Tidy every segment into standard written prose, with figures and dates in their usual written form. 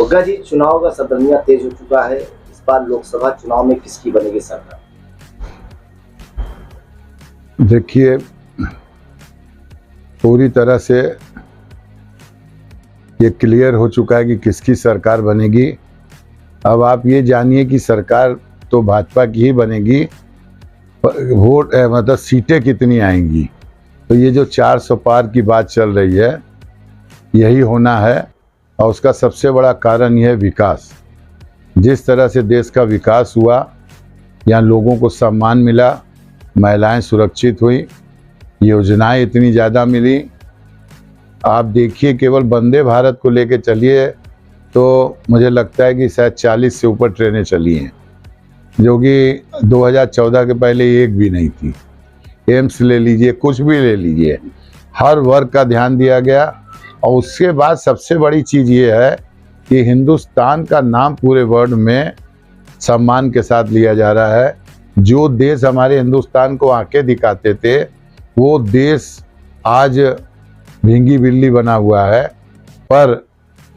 दुर्गा जी, चुनाव का सरगर्मियां तेज हो चुका है। इस बार लोकसभा चुनाव में किसकी बनेगी सरकार? देखिए, पूरी तरह से ये क्लियर हो चुका है कि किसकी सरकार बनेगी। अब आप ये जानिए कि सरकार तो भाजपा की ही बनेगी, वोट मतलब सीटें कितनी आएंगी। तो ये जो 400 पार की बात चल रही है, यही होना है। और उसका सबसे बड़ा कारण यह है विकास। जिस तरह से देश का विकास हुआ, यहाँ लोगों को सम्मान मिला, महिलाएं सुरक्षित हुई, योजनाएं इतनी ज़्यादा मिली। आप देखिए, केवल वंदे भारत को लेके चलिए तो मुझे लगता है कि शायद 40 से ऊपर ट्रेनें चली हैं, जो कि 2014 के पहले एक भी नहीं थी। एम्स ले लीजिए, कुछ भी ले लीजिए, हर वर्ग का ध्यान दिया गया। और उसके बाद सबसे बड़ी चीज़ ये है कि हिंदुस्तान का नाम पूरे वर्ल्ड में सम्मान के साथ लिया जा रहा है। जो देश हमारे हिंदुस्तान को आंखें दिखाते थे, वो देश आज भींगी बिल्ली बना हुआ है। पर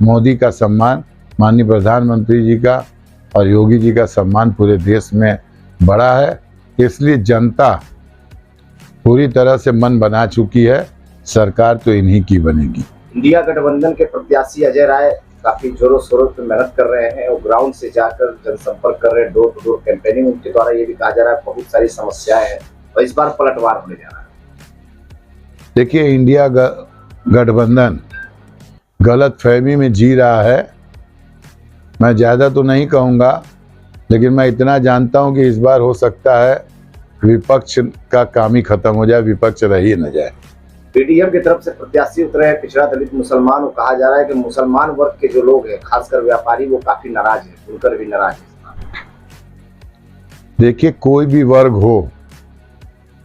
मोदी का सम्मान, माननीय प्रधानमंत्री जी का और योगी जी का सम्मान पूरे देश में बड़ा है। इसलिए जनता पूरी तरह से मन बना चुकी है, सरकार तो इन्हीं की बनेगी। इंडिया गठबंधन के प्रत्याशी अजय राय काफी जोरों शोरों पे मेहनत कर रहे हैं और ग्राउंड से जाकर जनसंपर्क कर रहे हैं, डोर टू डोर कैंपेनिंग। उनके द्वारा ये भी कहा जा रहा है बहुत सारी समस्याएं हैं और इस बार पलटवार होने जा रहा है। देखिए, इंडिया गठबंधन गलत फहमी में जी रहा है। मैं ज़्यादा तो नहीं कहूँगा, लेकिन मैं इतना जानता हूँ कि इस बार हो सकता है विपक्ष का काम ही खत्म हो जाए, विपक्ष रह ही न जाए। पीडीएम की तरफ से प्रत्याशी उतरे हैं पिछड़ा दलित मुसलमान। और कहा जा रहा है कि मुसलमान वर्ग के जो लोग हैं, खासकर व्यापारी, वो काफी नाराज हैं, खुलकर भी नाराज है। देखिए, कोई भी वर्ग हो,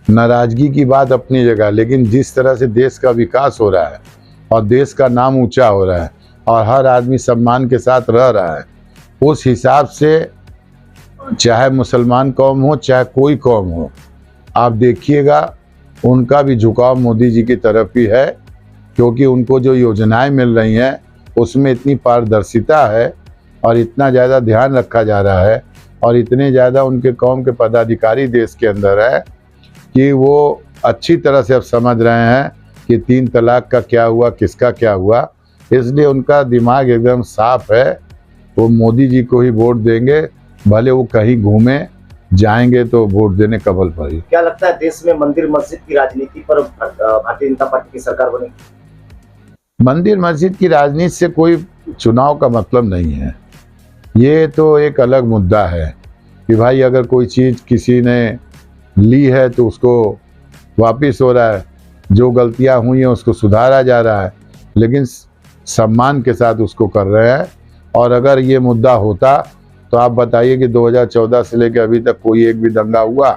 नाराजगी की बात अपनी जगह, लेकिन जिस तरह से देश का विकास हो रहा है और देश का नाम ऊंचा हो रहा है और हर आदमी सम्मान के साथ रह रहा है, उस हिसाब से चाहे मुसलमान कौम हो चाहे कोई कौम हो, आप देखिएगा उनका भी झुकाव मोदी जी की तरफ ही है। क्योंकि उनको जो योजनाएं मिल रही हैं उसमें इतनी पारदर्शिता है और इतना ज़्यादा ध्यान रखा जा रहा है और इतने ज़्यादा उनके कौम के पदाधिकारी देश के अंदर है कि वो अच्छी तरह से अब समझ रहे हैं कि 3 तलाक का क्या हुआ, किसका क्या हुआ। इसलिए उनका दिमाग एकदम साफ है। वो मोदी जी को ही वोट देंगे, भले वो कहीं घूमे, जाएंगे तो वोट देने कबल पर ही। क्या लगता है देश में मंदिर मस्जिद की राजनीति पर भारतीय जनता पार्टी की सरकार बनेगी? मंदिर मस्जिद की राजनीति से कोई चुनाव का मतलब नहीं है। ये तो एक अलग मुद्दा है कि भाई अगर कोई चीज़ किसी ने ली है तो उसको वापस हो रहा है, जो गलतियां हुई हैं उसको सुधारा जा रहा है, लेकिन सम्मान के साथ उसको कर रहे हैं। और अगर ये मुद्दा होता तो आप बताइए कि 2014 से लेकर अभी तक कोई एक भी दंगा हुआ,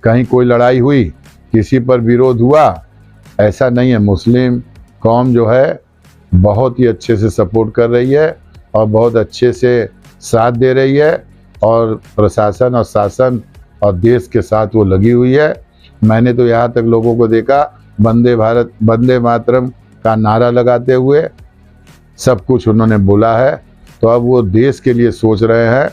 कहीं कोई लड़ाई हुई, किसी पर विरोध हुआ? ऐसा नहीं है। मुस्लिम कौम जो है बहुत ही अच्छे से सपोर्ट कर रही है और बहुत अच्छे से साथ दे रही है और प्रशासन और शासन और देश के साथ वो लगी हुई है। मैंने तो यहाँ तक लोगों को देखा वंदे भारत, वंदे मातरम का नारा लगाते हुए सब कुछ उन्होंने बोला है। तो अब वो देश के लिए सोच रहे हैं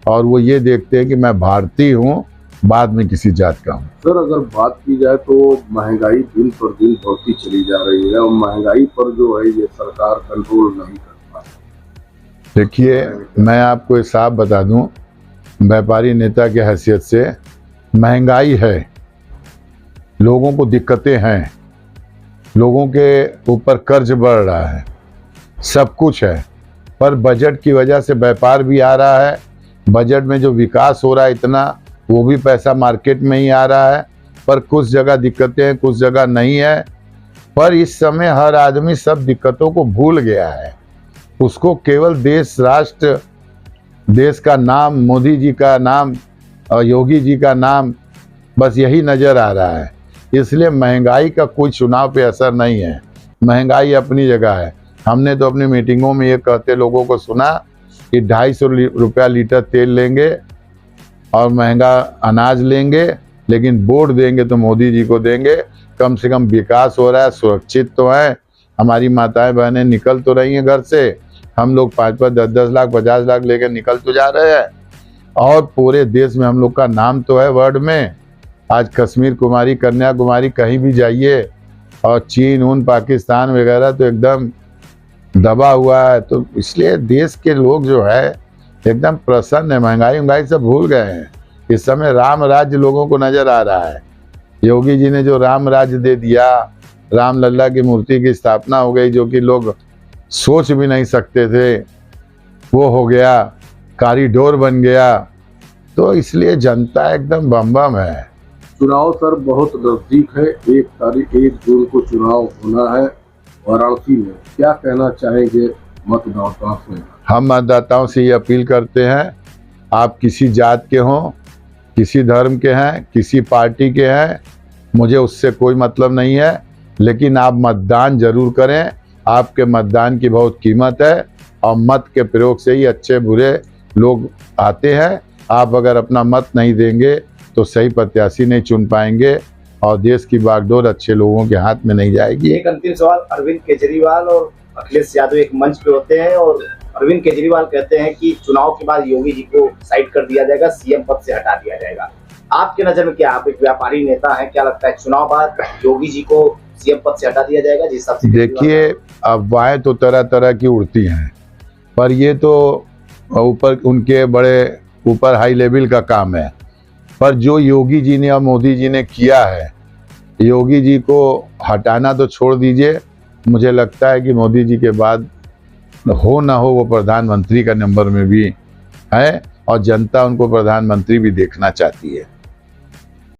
और वो ये देखते हैं कि मैं भारतीय हूँ, बाद में किसी जात का हूँ। सर, अगर बात की जाए तो महंगाई दिन पर दिन बढ़ती चली जा रही है और महंगाई पर जो है ये सरकार कंट्रोल नहीं कर पा रही। देखिए, मैं आपको एक साफ बता दूं, व्यापारी नेता की हैसियत से, महंगाई है, लोगों को दिक्कतें हैं, लोगों के ऊपर कर्ज बढ़ रहा है, सब कुछ है। पर बजट की वजह से व्यापार भी आ रहा है, बजट में जो विकास हो रहा है इतना, वो भी पैसा मार्केट में ही आ रहा है। पर कुछ जगह दिक्कतें हैं, कुछ जगह नहीं है। पर इस समय हर आदमी सब दिक्कतों को भूल गया है। उसको केवल देश, राष्ट्र, देश का नाम, मोदी जी का नाम और योगी जी का नाम, बस यही नज़र आ रहा है। इसलिए महंगाई का कोई चुनाव पे असर नहीं है। महंगाई अपनी जगह है। हमने तो अपनी मीटिंगों में ये कहते लोगों को सुना कि 250 रुपया लीटर तेल लेंगे और महंगा अनाज लेंगे, लेकिन वोट देंगे तो मोदी जी को देंगे। कम से कम विकास हो रहा है, सुरक्षित तो है, हमारी माताएं बहनें निकल तो रही हैं घर से, हम लोग 5-5, 10-10 लाख, 50 लाख लेकर निकल तो जा रहे हैं, और पूरे देश में हम लोग का नाम तो है वर्ल्ड में। आज कश्मीर कुमारी, कन्याकुमारी कहीं भी जाइए, और चीन, उन पाकिस्तान वगैरह तो एकदम दबा हुआ है। तो इसलिए देश के लोग जो है एकदम प्रसन्न है, महंगाई सब भूल गए हैं। इस समय राम राज्य लोगों को नजर आ रहा है। योगी जी ने जो राम राज्य दे दिया, राम लल्ला की मूर्ति की स्थापना हो गई, जो कि लोग सोच भी नहीं सकते थे, वो हो गया, कॉरिडोर बन गया। तो इसलिए जनता एकदम बम है। चुनाव सर बहुत नजदीक है, 1 जून को चुनाव होना है वाराणसी में। क्या कहना चाहेंगे मतदाताओं से? हम मतदाताओं से ये अपील करते हैं, आप किसी जात के हों, किसी धर्म के हैं, किसी पार्टी के हैं, मुझे उससे कोई मतलब नहीं है, लेकिन आप मतदान जरूर करें। आपके मतदान की बहुत कीमत है, और मत के प्रयोग से ही अच्छे बुरे लोग आते हैं। आप अगर अपना मत नहीं देंगे तो सही प्रत्याशी नहीं चुन पाएंगे, और देश की बागडोर अच्छे लोगों के हाथ में नहीं जाएगी। एक अंतिम सवाल, अरविंद केजरीवाल और अखिलेश यादव एक मंच पे होते हैं, और अरविंद केजरीवाल कहते हैं कि चुनाव के बाद योगी जी को साइड कर दिया जाएगा, सीएम पद से हटा दिया जाएगा। आपके नजर में क्या, आप एक व्यापारी नेता हैं, क्या लगता है चुनाव बाद योगी जी को सीएम पद से हटा दिया जाएगा? जिस हिसाब से देखिए, अफवाहें तो तरह तरह की उड़ती हैं, पर ये तो ऊपर उनके बड़े ऊपर हाई लेवल का काम है। पर जो योगी जी ने और मोदी जी ने किया है, योगी जी को हटाना तो छोड़ दीजिए, मुझे लगता है कि मोदी जी के बाद हो ना हो वो प्रधानमंत्री का नंबर में भी है, और जनता उनको प्रधानमंत्री भी देखना चाहती है।